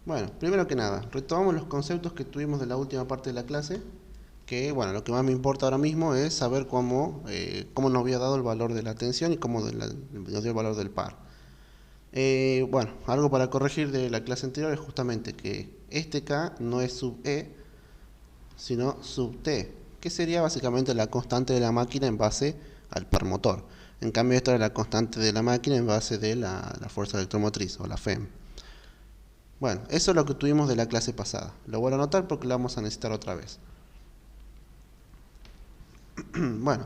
Bueno, primero que nada, retomamos los conceptos que tuvimos de la última parte de la clase, que bueno, lo que más me importa ahora mismo es saber cómo nos había dado el valor de la tensión y cómo nos dio el valor del par. Bueno, algo para corregir de la clase anterior es justamente que este K no es sub E, sino sub T, que sería básicamente la constante de la máquina en base al par motor. En cambio, esto era la constante de la máquina en base de la fuerza electromotriz o la FEM. Bueno, eso es lo que tuvimos de la clase pasada. Lo voy a anotar porque lo vamos a necesitar otra vez. Bueno,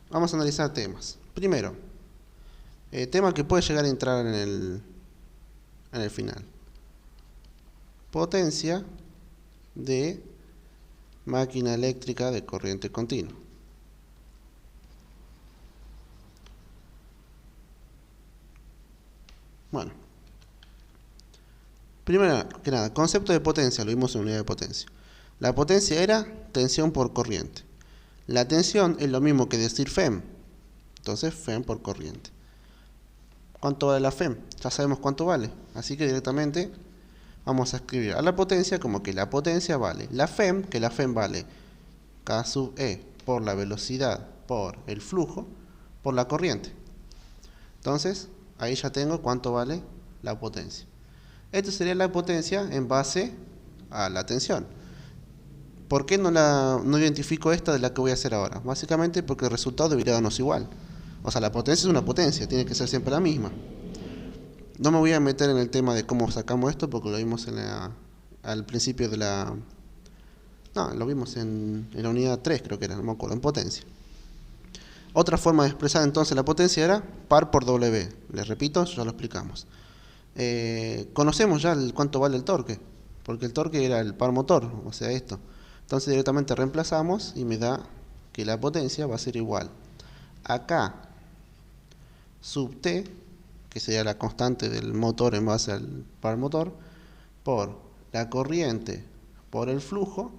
vamos a analizar temas. Primero, tema que puede llegar a entrar en el final. Potencia de máquina eléctrica de corriente continua. Bueno, primero que nada, concepto de potencia, lo vimos en unidad de potencia. La potencia era tensión por corriente. La tensión es lo mismo que decir FEM. Entonces, FEM por corriente. ¿Cuánto vale la FEM? Ya sabemos cuánto vale. Así que directamente vamos a escribir a la potencia como que la potencia vale la FEM, que la FEM vale K sub E por la velocidad, por el flujo, por la corriente. Entonces, ahí ya tengo cuánto vale la potencia. Esto sería la potencia en base a la tensión. ¿Por qué no identifico esta de la que voy a hacer ahora? Básicamente porque el resultado debería darnos igual. O sea, la potencia es una potencia, tiene que ser siempre la misma. No me voy a meter en el tema de cómo sacamos esto porque lo vimos al principio de la... No, lo vimos en la unidad 3 creo que era, no me acuerdo, en potencia. Otra forma de expresar entonces la potencia era par por W. Les repito, ya lo explicamos. Conocemos ya cuánto vale el torque, porque el torque era el par motor, o sea esto. Entonces directamente reemplazamos y me da que la potencia va a ser igual a K sub T, que sería la constante del motor en base al par motor, por la corriente por el flujo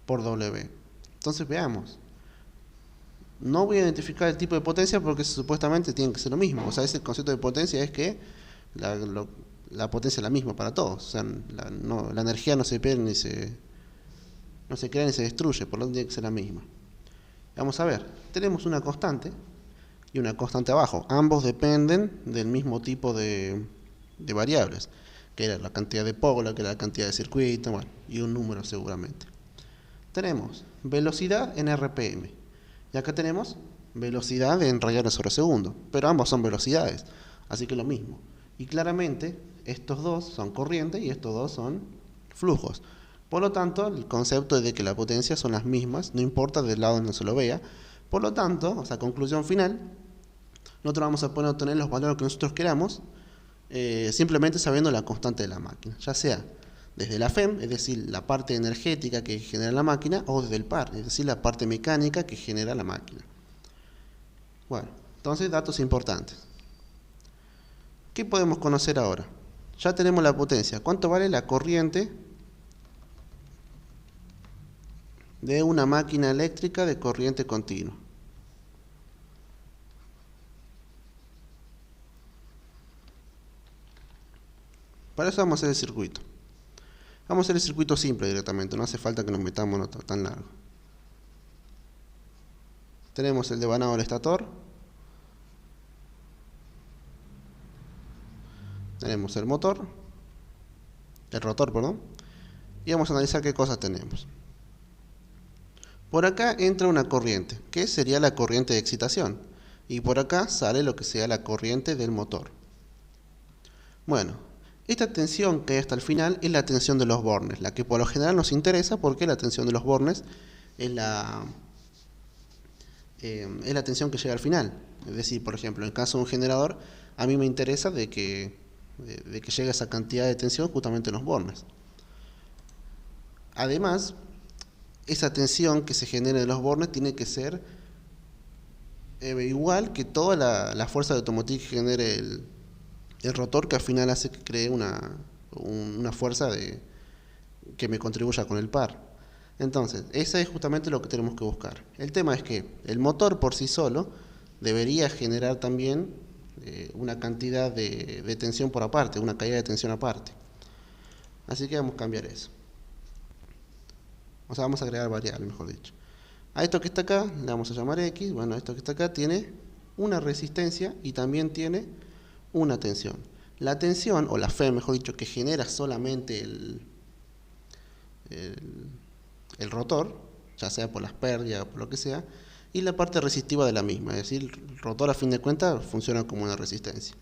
por W. Entonces veamos. No voy a identificar el tipo de potencia porque supuestamente tienen que ser lo mismo. O sea, ese concepto de potencia es que la potencia es la misma para todos. O sea, la energía no se pierde no se crea ni se destruye, por lo tanto tiene que ser la misma. Vamos a ver, tenemos una constante y una constante abajo. Ambos dependen del mismo tipo de variables, que era la cantidad de polo, que era la cantidad de circuito, bueno, y un número seguramente. Tenemos velocidad en RPM. Y acá tenemos velocidad en radianes sobre segundo. Pero ambos son velocidades, así que lo mismo. Y claramente estos dos son corriente y estos dos son flujos. Por lo tanto, el concepto de que las potencias son las mismas, no importa del lado donde se lo vea. Por lo tanto, o sea, conclusión final, nosotros vamos a poder obtener los valores que nosotros queramos, simplemente sabiendo la constante de la máquina. Ya sea desde la FEM, es decir, la parte energética que genera la máquina, o desde el par, es decir, la parte mecánica que genera la máquina. Bueno, entonces datos importantes. ¿Qué podemos conocer ahora? Ya tenemos la potencia. ¿Cuánto vale la corriente de una máquina eléctrica de corriente continua? Para eso vamos a hacer el circuito. Vamos a hacer el circuito simple directamente, no hace falta que nos metamos en otro tan largo. Tenemos el devanado del estator. Tenemos el rotor, perdón. Y vamos a analizar qué cosas tenemos. Por acá entra una corriente, que sería la corriente de excitación. Y por acá sale lo que sea la corriente del motor. Bueno, esta tensión que hay hasta el final es la tensión de los bornes, la que por lo general nos interesa porque la tensión de los bornes es la tensión que llega al final. Es decir, por ejemplo, en el caso de un generador, a mí me interesa de que llegue esa cantidad de tensión justamente en los bornes. Además, esa tensión que se genera en los bornes tiene que ser igual que toda la fuerza de automotriz que genere el rotor, que al final hace que cree una fuerza que me contribuya con el par. Entonces, esa es justamente lo que tenemos que buscar. El tema es que el motor por sí solo debería generar también una cantidad de tensión por aparte, una caída de tensión aparte. Así que vamos a cambiar eso. O sea, vamos a agregar variable, mejor dicho. A esto que está acá le vamos a llamar X. Bueno, esto que está acá tiene una resistencia y también tiene una tensión. La tensión, o la FEM, mejor dicho, que genera solamente el rotor, ya sea por las pérdidas o por lo que sea, y la parte resistiva de la misma, es decir, el rotor a fin de cuentas funciona como una resistencia.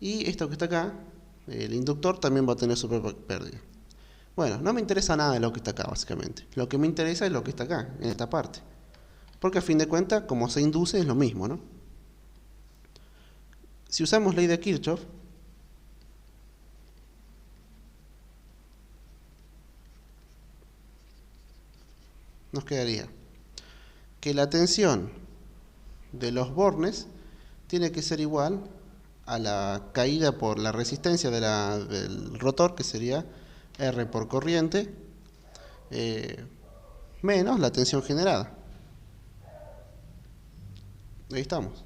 Y esto que está acá, el inductor, también va a tener su propia pérdida. Bueno, no me interesa nada de lo que está acá, básicamente. Lo que me interesa es lo que está acá, en esta parte. Porque a fin de cuentas, como se induce, es lo mismo, ¿no? Si usamos ley de Kirchhoff, nos quedaría que la tensión de los bornes tiene que ser igual a la caída por la resistencia del rotor, que sería R por corriente, menos la tensión generada. Ahí estamos.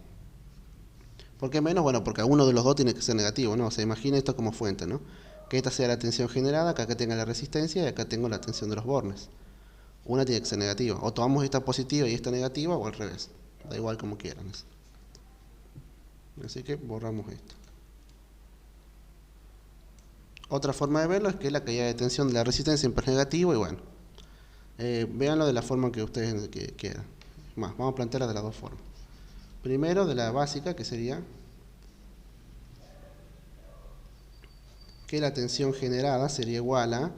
¿Por qué menos? Bueno, porque uno de los dos tiene que ser negativo, ¿no? O sea, imagina esto como fuente, ¿no? Que esta sea la tensión generada, que acá tenga la resistencia y acá tengo la tensión de los bornes. Una tiene que ser negativa. O tomamos esta positiva y esta negativa, o al revés. Da igual como quieran. Así que borramos esto. Otra forma de verlo es que la caída de tensión de la resistencia siempre es negativo y bueno. Véanlo de la forma que ustedes quieran. Más, vamos a plantearla de las dos formas. Primero, de la básica, que sería que la tensión generada sería igual a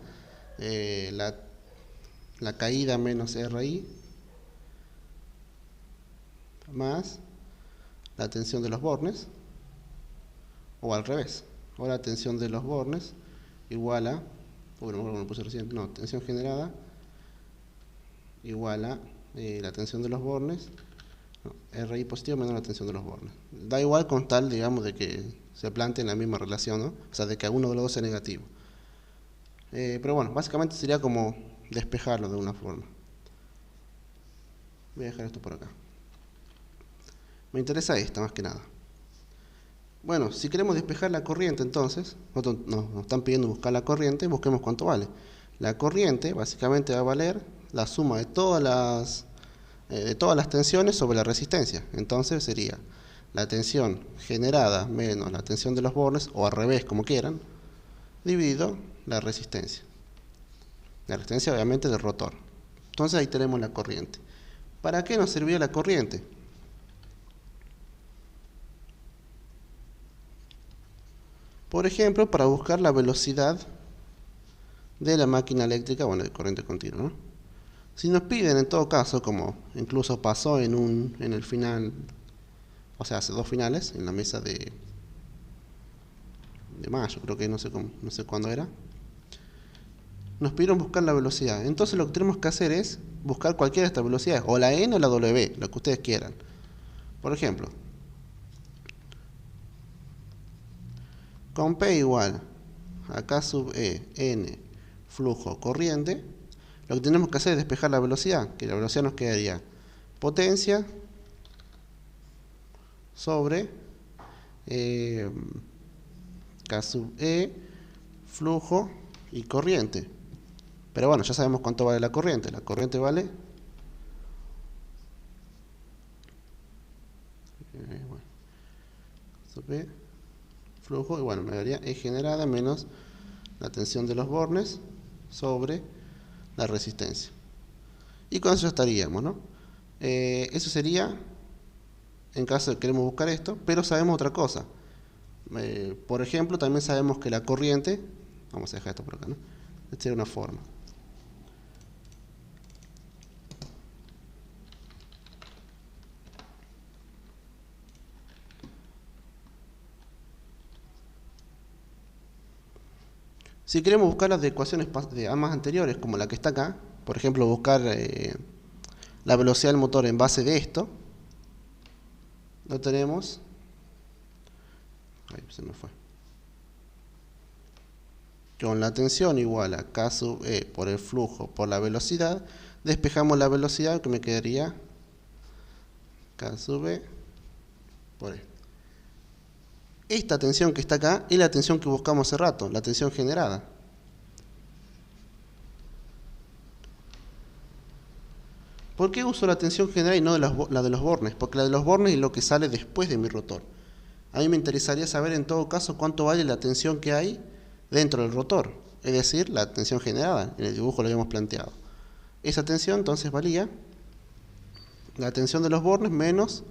la caída menos RI más la tensión de los bornes, o al revés, o la tensión de los bornes igual a, bueno, lo puse recién, no, tensión generada igual a la tensión de los bornes, no, RI positivo menos la tensión de los bornes. Da igual con tal, digamos, de que se plantee en la misma relación, ¿no? O sea, de que uno de los dos sea negativo. Pero bueno, básicamente sería como despejarlo de una forma. Voy a dejar esto por acá. Me interesa esta más que nada. Bueno, si queremos despejar la corriente, entonces, nos están pidiendo buscar la corriente, busquemos cuánto vale. La corriente básicamente va a valer la suma de todas las tensiones sobre la resistencia. Entonces sería la tensión generada menos la tensión de los bornes, o al revés, como quieran, dividido la resistencia. La resistencia obviamente del rotor. Entonces ahí tenemos la corriente. ¿Para qué nos servía la corriente? Por ejemplo, para buscar la velocidad de la máquina eléctrica, bueno, de corriente continua, ¿no? Si nos piden, en todo caso, como incluso pasó en el final, o sea, hace dos finales, en la mesa de mayo, creo que no sé cuándo era, nos pidieron buscar la velocidad. Entonces lo que tenemos que hacer es buscar cualquiera de estas velocidades, o la N o la W, lo que ustedes quieran. Por ejemplo, con P igual a K sub E, N, flujo, corriente, lo que tenemos que hacer es despejar la velocidad, que la velocidad nos quedaría potencia sobre K sub E, flujo y corriente. Pero bueno, ya sabemos cuánto vale la corriente. La corriente vale sub E, flujo, y bueno, me daría E generada menos la tensión de los bornes sobre la resistencia. Y con eso ya estaríamos, ¿no? Eso sería en caso de que queremos buscar esto, pero sabemos otra cosa. Por ejemplo, también sabemos que la corriente, vamos a dejar esto por acá, ¿no? Esta sería una forma. Si queremos buscar las ecuaciones de ambas anteriores, como la que está acá, por ejemplo, buscar la velocidad del motor en base de esto, lo tenemos. Ahí se me fue. Con la tensión igual a K sub E por el flujo por la velocidad, despejamos la velocidad, que me quedaría K sub E por E. Esta tensión que está acá es la tensión que buscamos hace rato, la tensión generada. ¿Por qué uso la tensión general y no la de los bornes? Porque la de los bornes es lo que sale después de mi rotor. A mí me interesaría saber en todo caso cuánto vale la tensión que hay dentro del rotor, es decir, la tensión generada. En el dibujo lo habíamos planteado. Esa tensión entonces valía la tensión de los bornes menos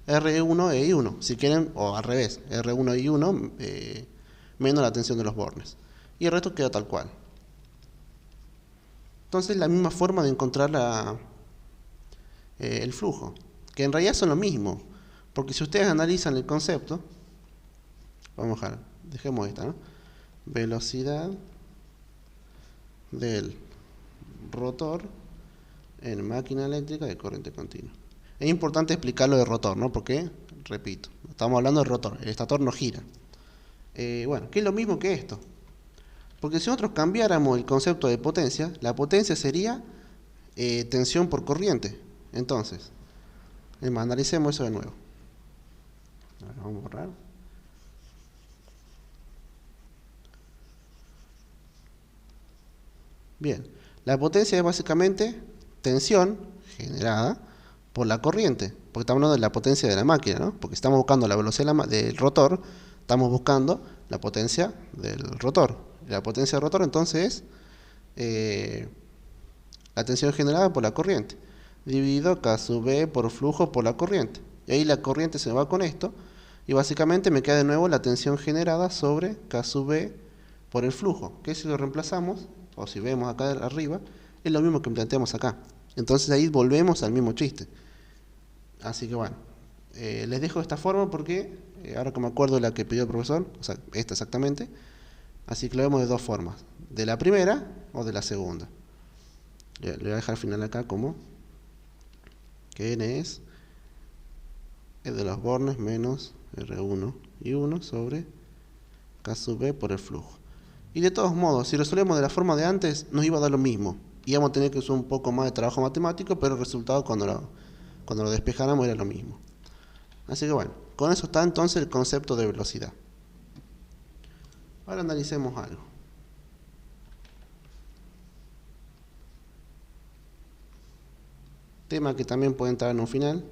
R1 e I1, si quieren, o al revés, R1 e I1 menos la tensión de los bornes. Y el resto queda tal cual. Entonces la misma forma de encontrar el flujo, que en realidad son lo mismo, porque si ustedes analizan el concepto, vamos a dejar, dejemos esta, ¿no? Velocidad del rotor en máquina eléctrica de corriente continua. Es importante explicar lo de rotor, ¿no? Porque, repito, estamos hablando de rotor, el estator no gira. Bueno, que es lo mismo que esto. Porque si nosotros cambiáramos el concepto de potencia, la potencia sería tensión por corriente. Entonces, analicemos eso de nuevo. A ver, vamos a borrar. Bien, la potencia es básicamente tensión generada por la corriente, porque estamos hablando de la potencia de la máquina, ¿no? Porque estamos buscando la velocidad del rotor, estamos buscando la potencia del rotor. La potencia del rotor entonces es la tensión generada por la corriente, dividido K sub B por flujo por la corriente. Y ahí la corriente se me va con esto, y básicamente me queda de nuevo la tensión generada sobre K sub B por el flujo, que si lo reemplazamos, o si vemos acá arriba, es lo mismo que planteamos acá. Entonces ahí volvemos al mismo chiste. Así que bueno, les dejo de esta forma porque ahora que me acuerdo de la que pidió el profesor, o sea, esta exactamente, así que lo vemos de dos formas, de la primera o de la segunda. Le voy a dejar al final acá como que N es de los bornes menos R1 y 1 sobre K sub B por el flujo. Y de todos modos, si resolvemos de la forma de antes, nos iba a dar lo mismo. Íbamos a tener que usar un poco más de trabajo matemático, pero el resultado cuando lo despejáramos era lo mismo. Así que bueno, con eso está entonces el concepto de velocidad. Ahora analicemos algo. Tema que también puede entrar en un final.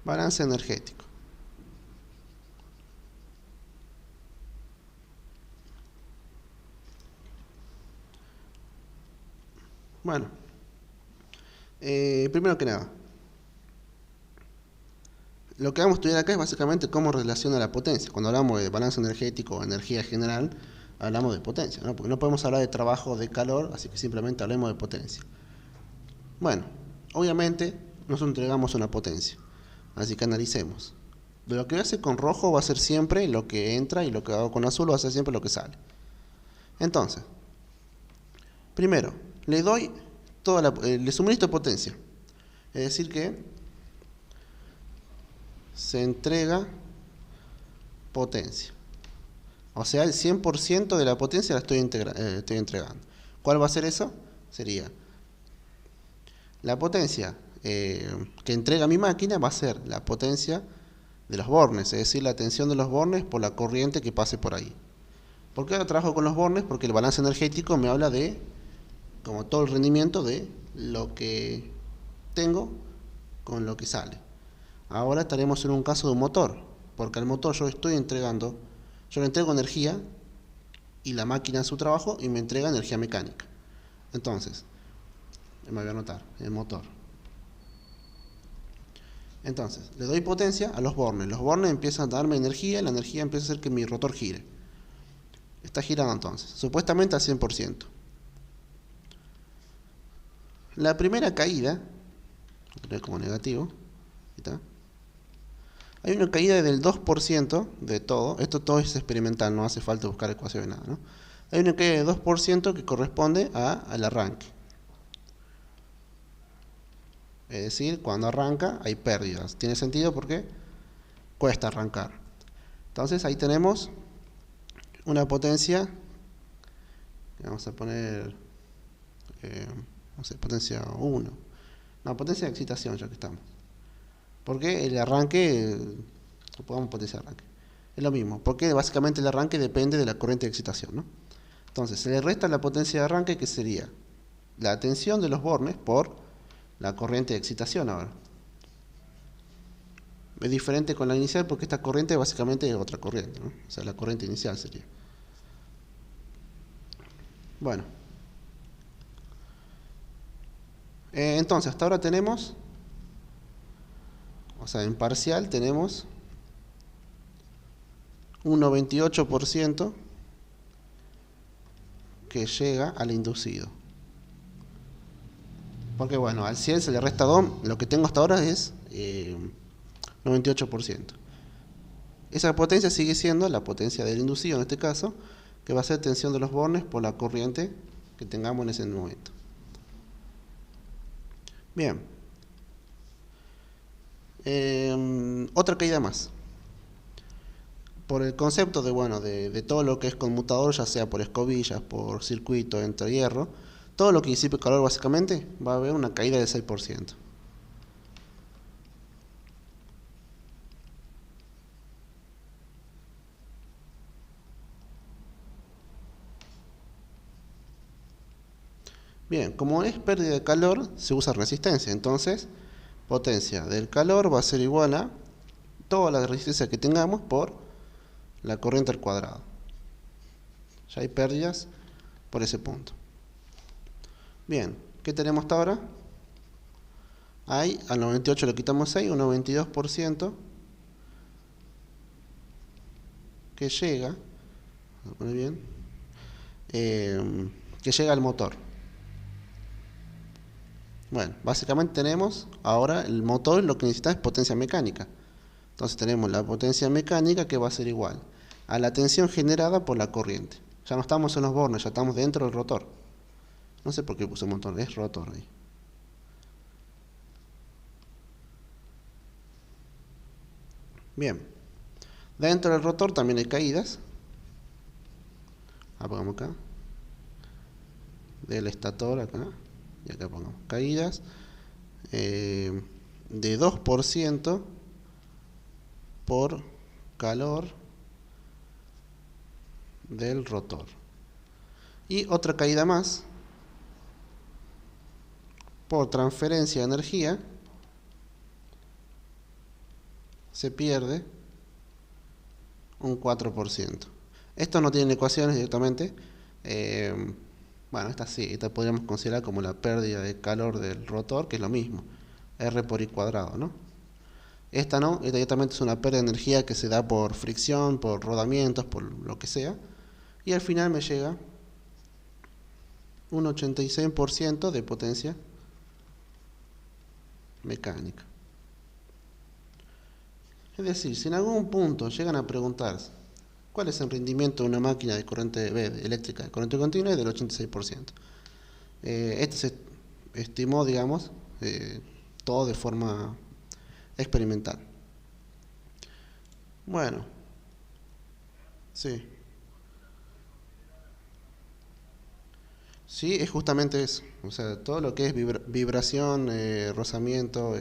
Balance energético. Bueno, primero que nada, lo que vamos a estudiar acá es básicamente cómo relaciona la potencia. Cuando hablamos de balance energético o energía general, hablamos de potencia, ¿no? Porque no podemos hablar de trabajo de calor, así que simplemente hablemos de potencia. Bueno, obviamente nosotros entregamos una potencia, así que analicemos. De lo que voy a hacer con rojo va a ser siempre lo que entra y lo que hago con azul va a ser siempre lo que sale. Entonces, primero, le doy le suministro potencia. Es decir que se entrega potencia. O sea, el 100% de la potencia la estoy entregando. ¿Cuál va a ser eso? Sería la potencia que entrega mi máquina va a ser la potencia de los bornes, es decir, la tensión de los bornes por la corriente que pase por ahí. ¿Por qué ahora trabajo con los bornes? Porque el balance energético me habla de, como todo el rendimiento, de lo que tengo con lo que sale. Ahora estaremos en un caso de un motor, porque al motor yo le entrego energía y la máquina hace su trabajo y me entrega energía mecánica. Entonces, me voy a anotar, el motor. Entonces, le doy potencia a los bornes empiezan a darme energía y la energía empieza a hacer que mi rotor gire. Está girando entonces, supuestamente al 100%. La primera caída, como negativo, ¿está? Hay una caída del 2% de todo, esto todo es experimental, no hace falta buscar ecuaciones, nada, ¿no? Hay una caída de 2% que corresponde al arranque. Es decir, cuando arranca hay pérdidas. Tiene sentido porque cuesta arrancar. Entonces ahí tenemos una potencia, vamos a poner, no sé, potencia 1. No, potencia de excitación ya que estamos. Porque el arranque, pongamos potencia de arranque, es lo mismo, porque básicamente el arranque depende de la corriente de excitación, ¿no? Entonces, se le resta la potencia de arranque, que sería la tensión de los bornes por la corriente de excitación ahora. Es diferente con la inicial porque esta corriente básicamente es otra corriente, ¿no? O sea, la corriente inicial sería. Bueno. Entonces, hasta ahora tenemos, o sea, en parcial tenemos un 98% que llega al inducido. Porque bueno, al 100 se le resta 2, lo que tengo hasta ahora es 98%. Esa potencia sigue siendo la potencia del inducido en este caso, que va a ser tensión de los bornes por la corriente que tengamos en ese momento. Bien. Otra caída más. Por el concepto de, bueno, de todo lo que es conmutador, ya sea por escobillas, por circuito, entre hierro, todo lo que disipe calor básicamente va a haber una caída del 6%. Bien, como es pérdida de calor, se usa resistencia. Entonces, potencia del calor va a ser igual a toda la resistencia que tengamos por la corriente al cuadrado. Ya hay pérdidas por ese punto. Bien, ¿qué tenemos hasta ahora? Hay, al 98 le quitamos 6, un 92% que llega, voy a poner bien, que llega al motor. Bueno, básicamente tenemos ahora el motor, lo que necesita es potencia mecánica. Entonces tenemos la potencia mecánica que va a ser igual a la tensión generada por la corriente. Ya no estamos en los bornes, ya estamos dentro del rotor. No sé por qué puse motor, es rotor ahí. Bien, dentro del rotor también hay caídas. Pongamos acá. Del estator acá. Y acá pongamos caídas de 2% por calor del rotor. Y otra caída más por transferencia de energía, se pierde un 4%. Esto no tiene ecuaciones directamente. Bueno, esta sí, esta podríamos considerar como la pérdida de calor del rotor, que es lo mismo, R por I cuadrado, ¿no? Esta no, esta directamente es una pérdida de energía que se da por fricción, por rodamientos, por lo que sea. Y al final me llega un 86% de potencia mecánica. Es decir, si en algún punto llegan a preguntarse cuál es el rendimiento de una máquina de corriente eléctrica de corriente continua, es del 86%. Este se estimó, digamos, todo de forma experimental. Bueno, sí. Sí, es justamente eso. O sea, todo lo que es vibración, rozamiento.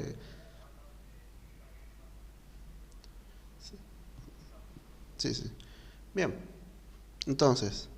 Sí, sí. Bien. Entonces,